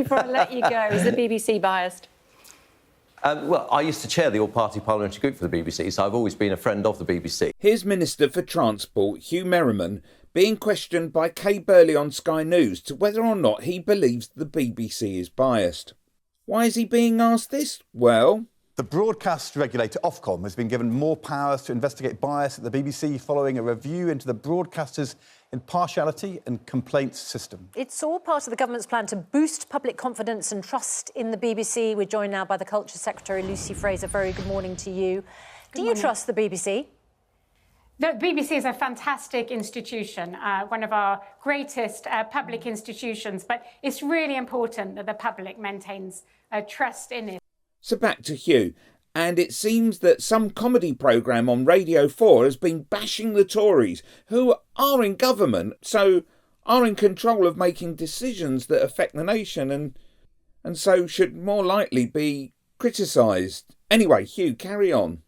before I let you go, is the BBC biased? Well, I used to chair the all-party parliamentary group for the BBC, so I've always been a friend of the BBC. Here's Minister for Transport, Huw Merriman, being questioned by Kay Burley on Sky News to whether or not he believes the BBC is biased. Why is he being asked this? Well, the broadcast regulator, Ofcom, has been given more powers to investigate bias at the BBC following a review into the broadcaster's impartiality and complaints system. It's all part of the government's plan to boost public confidence and trust in the BBC. We're joined now by the Culture Secretary, Lucy Fraser. Very good morning to you. Do you trust the BBC? The BBC is a fantastic institution, one of our greatest public institutions, but it's really important that the public maintains trust in it. So back to Huw, and it seems that some comedy programme on Radio 4 has been bashing the Tories, who are in government, so are in control of making decisions that affect the nation and so should more likely be criticised. Anyway, Huw, carry on.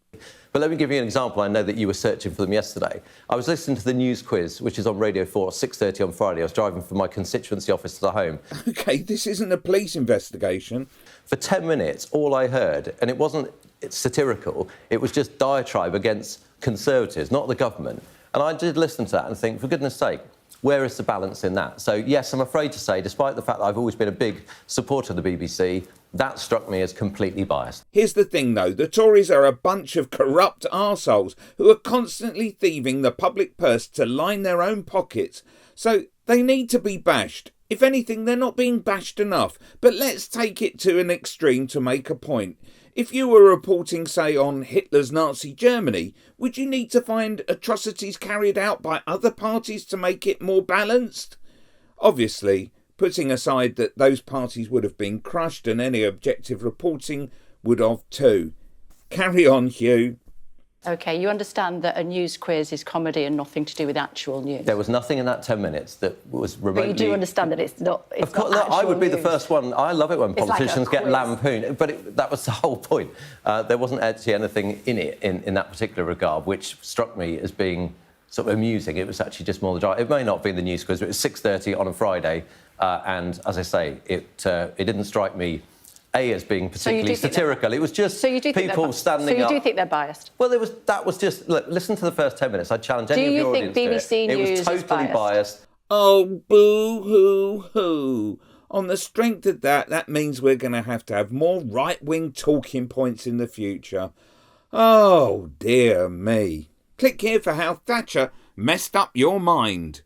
But let me give you an example. I know that you were searching for them yesterday. I was listening to the news quiz, which is on Radio 4 at 6:30 on Friday. I was driving from my constituency office to the home. OK, this isn't a police investigation. For 10 minutes, all I heard, and it wasn't satirical, it was just diatribe against Conservatives, not the government. And I did listen to that and think, for goodness sake, where is the balance in that? So, yes, I'm afraid to say, despite the fact that I've always been a big supporter of the BBC, that struck me as completely biased. Here's the thing, though. The Tories are a bunch of corrupt arseholes who are constantly thieving the public purse to line their own pockets. So they need to be bashed. If anything, they're not being bashed enough. But let's take it to an extreme to make a point. If you were reporting, say, on Hitler's Nazi Germany, would you need to find atrocities carried out by other parties to make it more balanced? Obviously, putting aside that those parties would have been crushed and any objective reporting would have too. Carry on, Huw. OK, you understand that a news quiz is comedy and nothing to do with actual news. There was nothing in that 10 minutes that was remotely... But you do understand that it's not Of course, not no, I would be news. the first one. I love it when It's politicians like a get quiz. lampooned. But that was the whole point. There wasn't actually anything in it, in that particular regard, which struck me as being sort of amusing. It was actually just more the drive. It may not have been the news quiz, but it was 6:30 on a Friday. And, as I say, it didn't strike me, as being particularly satirical. It was just people standing up. So you do think they're biased? Well, that was just... Look, listen to the first 10 minutes. I challenge any of your audience to it. Do you think BBC News is biased? It was totally biased. Oh, boo-hoo-hoo. On the strength of that means we're going to have more right-wing talking points in the future. Oh, dear me. Click here for how Thatcher messed up your mind.